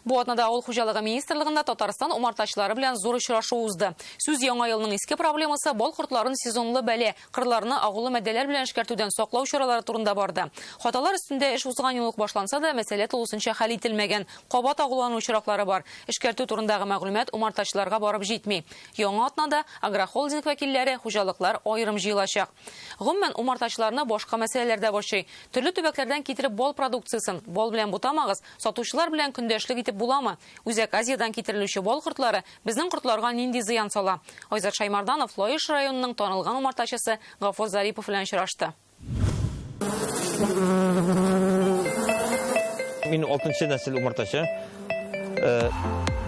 Бу атнада Авыл хуҗалыгы министрлыгында Татарстан умартачылары белән зур очрашу узды. Сүз яңа елның иске проблемасы бал кортларын сезонлы бәле, кырларны агулы матдәләр белән эшкәртүдән саклау чаралары турында барды. Хаталар үстендә эш узган ел ук башланса да, мәсьәлә тулысынча хәл ителмәгән. Кабат агулану очраклары бар. Эшкәртү турындагы мәгълүмат умартачыларга барып җитми. Яңа атнада агрохолдинг вәкилләре, хуҗалыклар аерым җыелачак. Гомумән умартачыларны башка мәсьәләләрдә борчый. Төрле төбәкләрдән китереп бал продукциясын, бал белән бутамагыз, сатучылар белән көндәшлек итеп буламы? Үзәк Азиядан китерелүче бал кортлары безнең кортларга нинди зыян сала? Айзат Шаймарданов Лоиш районының танылган умартачысы Гафур Зарипов белән очрашты. Мин 6-нчы нәсел умартачы.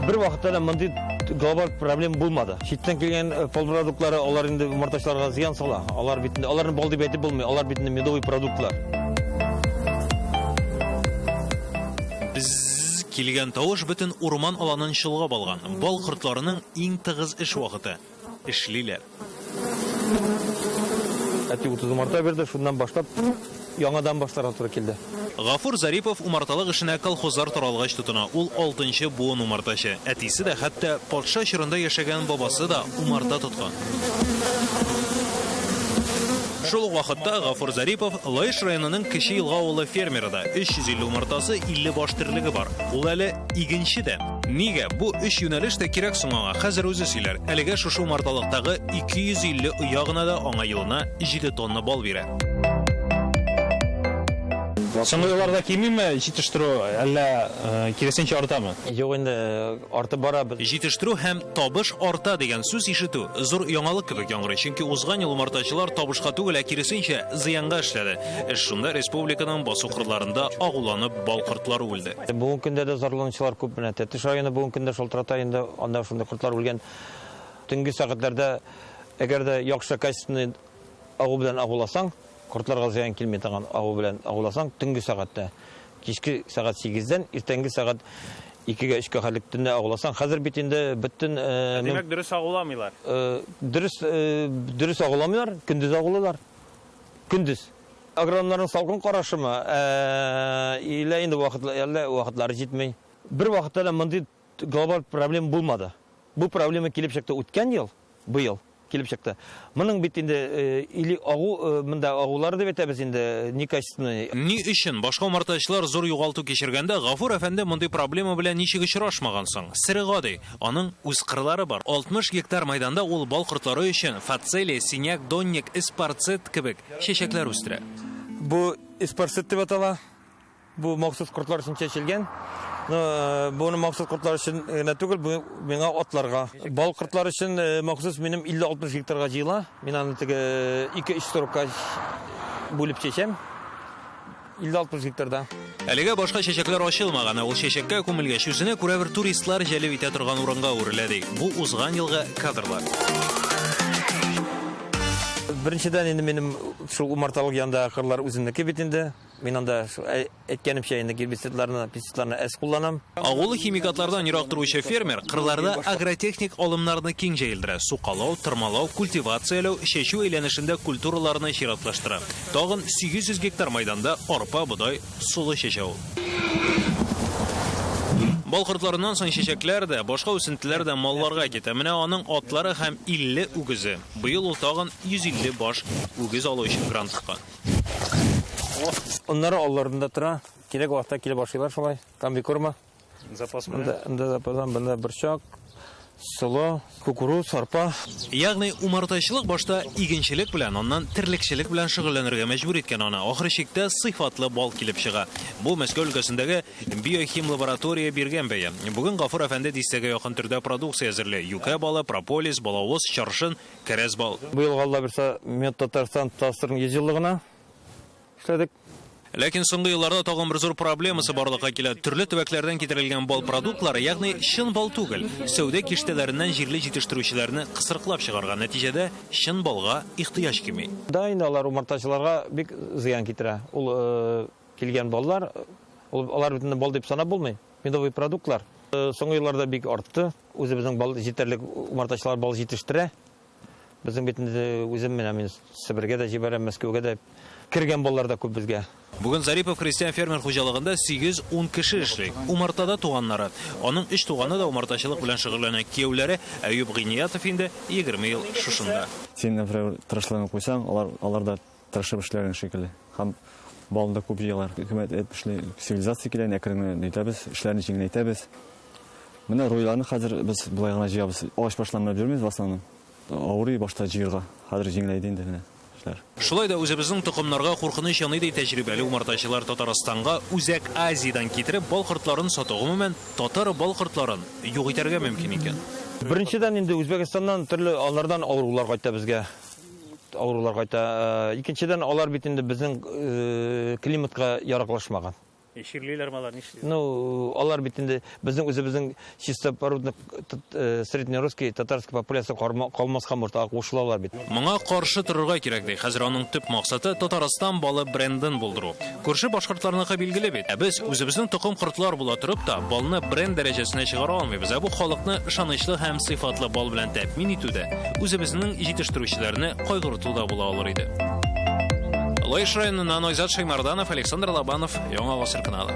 Бер вакытта мондый глобаль проблема булмады. Читтән килгән пал продуктлары алар инде умартачыларга зыян сала. Алар битендә, аларны бал дип әйтеп булмый. Алар битендә медовый продуктлар. Biz килгән тавыш бөтен урман аланын чолгап алган. Бал кортларының иң тыгыз эш вакыты. Эшлиләр. Әти 30 марта берде, шуннан башлап яңадан башларга туры килде. Гафур Зарипов умарталык эшенә колхозлар таралгач тотына. Ул 6-нчы буын умартачы. Әтисе дә, хәтта патша чорында яшәгән бабасы да умарта тоткан. Шул вакытта Гафур Зарипов Лоиш районының Кече Елга авылы фермерында 350 умартасы 50 баш тирлеге бар. Ул әле игенче дә. Нигә бу 3 юнәлеш тә кирәк соң аңа? Хәзер үзе сөйләр. Әлегә шушы умарталыктагы 250 оягына да аңа елына 7 тонна бал бирә. Соңгы елларда кимиме җитештерү, әллә киресенчә артамы? Юк инде арты бара. Җитештерү һәм табыш арта дигән сүз ишетү зур яңалык кебек яңгырый, чөнки узган ел умартачылар табышка түгел, киресенчә зыянга эшләде. Эш шунда республиканың басу кырларында агуланып бал кортлары үлде. Бүгенге көндә дә зарланучылар күп менә. Тәтеш районы бүгенге көндә шалтырата инде анда шундый кортлар үлгән. Төнге сәгатьләрдә әгәр дә яхшы качественный агу белән агуласаң, кортларга зыян килмәй торган агу белән агуласаң, төнге сәгатьтә, кичке сәгать 8-дән иртәнге сәгать 2-гә 3-кә хәлек төнне агуласаң, хәзер бит инде бөтен Димәк, дөрес агуламыйлар. Дөрес агуламыйлар, көндез агулалар. Көндез. Агрономнарның салкын карашымы, илә инде вакытлары җитмәй. Бер вакытта да мондый глобаль проблема булмады. Бу проблема килеп чыкты үткән ел, быел килеп чыкты. Моның бит инде или агу, монда агулар дип әйтәбез инде, некачественный. Ни өчен башка умартачылар зур югалту кичергәндә Гафур әфәнде мондый проблема белән ничек очрашмаган соң? Сире гади, аның үз кырлары бар. 60 гектар майданда ул бал кортлары өчен фацелия, синяк, донник, эспарцет кебек чәчәкләр үстерә. Бу эспарцет дип атала. Бу махсус кортлар өчен чәчелгән. Буны махсус кортлар өчен генә түгел, бу миңа атларга. Бал кортлар өчен махсус минем 50-60 гектарга җыела. Мин аны теге 2-3 сорокка бүлеп чәчәм. 50-60 гектарда. Әлегә башка чәчәкләр ачылмаган, ул чәчәккә күмелгәч үзенә күрә бер туристлар җәлеп итә торган урынга үреләде. Бу узган елгы кадрлар. Беренчедән инде минем шул умарталык янда кырлар үземнеке бит инде. Мин анда әйткәнемчә инде гербицидларны әз кулланам. Агулы химикатлардан ерак торучы фермер кырларда агротехник алымнарны киң җәелдерә. Сукалау, тырмалау, культивацияләү, чәчү әйләнешендә культураларны чиратлаштыра. Тагын 800 гектар майданда арпа, бодай, сулы чәчә ул. Бал кортларыннан соң чәчәкләр дә, башка үсентеләр дә малларга китә. Менә аның атлары һәм 50 үгезе. Быел ул тагын 150 баш үгез алу өчен грант тоткан. Оннары алларында тора. Кирәк вакытта килеп башлыйлар шулай. Комбикорма. Запасмы. Анда запасан бында борчак, сылы, кукуруз, арпа. Ягъни умартачылык башта игенчелек белән, аннан терлекчелек белән шөгыльләнергә мәҗбүр иткән аны. Ахыр чиктә сыйфатлы бал килеп чыга. Бу Мәскәү өлкәсендәге биохим лаборатория биргән бәя. Бүген Гафур әфәнде дистәгә якын төрдә продукция әзерләй. Юка балы, прополис, балавыз, чаршын, кәрәз бал. Быел Алла берсә, мен Татарстан тасырның 100 еллыгына эшләдек. Ләкин соңгы елларда тагын бер зур проблемасы барлыкка килә. Төрле төбәкләрдән китерелгән бал продуктлары, ягъни чын бал түгел, сәүдә киштәләреннән җирле җитештерүчеләрне кысрыклап чыгарган. Нәтиҗәдә чын балга ихтыяҗ кими. Да, инде алар умартачыларга бик зыян китерә. Ул килгән баллар, алар бөтен бал дип санап булмый. Медовый продуктлар. Соңгы елларда бик артты. Үзебезнең бал җитәрлек умартачылар бал җитештерә. Безнең бит үзем менә мин Себергә дә җибәрәм, Мәскәүгә дә кірген балалар да көп безгә. Бүген Зарипов христиан фермер хуҗалыгында 8-10 кеше эшли. Умартада туганнары. Аның 3 туганы да умартачылык белән шөгыльләнә. Кияүләре Әюп Гыйниятов инде 20 ел шушында. Сен, например, тырышлыгын куйсаң, алар да тырышып эшләгән шикелле. Һәм балында күп җыялар. Хөкүмәт эшле цивилизация килән, әкрен әйтәбез, эшләрне җиңеләйтәбез. Менә руйларны хәзер без булай гына җыябыз. Агач башланмап йөрмибез в основном. Авырый башта җыярга. Хәзер җиңеләйде инде менә. Шулай да үзебезнең тукымнарга куркыныч яный ди тәҗрибәле умартачылар Татарстанга Үзәк Азиядан китереп бал кортларын сату гомумән татар бал кортларын юк итәргә мөмкин икән. Беренчедән инде Үзбәкстаннан төрле алардан авырулар кайта безгә. Авырулар кайта. Икенчедән алар бит инде безнең климатка яраклашмаган. Эширлиләр малар нишләр? Ну, алар бит инде безнең үзебезнең чистопородный среднерусский татарский популяция калмаска морта кушылалар бит. Моңа каршы торырга кирәк ди. Хәзер аның төп максаты Татарстан балы брендын булдыру. Күрше башкортларныкы билгеле бит. Без үзебезнең тукым кортлар була торып та балны бренд дәрәҗәсенә чыгара алмыйбыз. Бу халыкны ышанычлы һәм сыйфатлы бал белән тәэмин итүдә үзебезнең җитештерүчеләрне кайгыртуда була алыр иде. Лоиш районыннан Айзат Шаймарданов, Александр Лобанов, Яңа Гасыр каналы.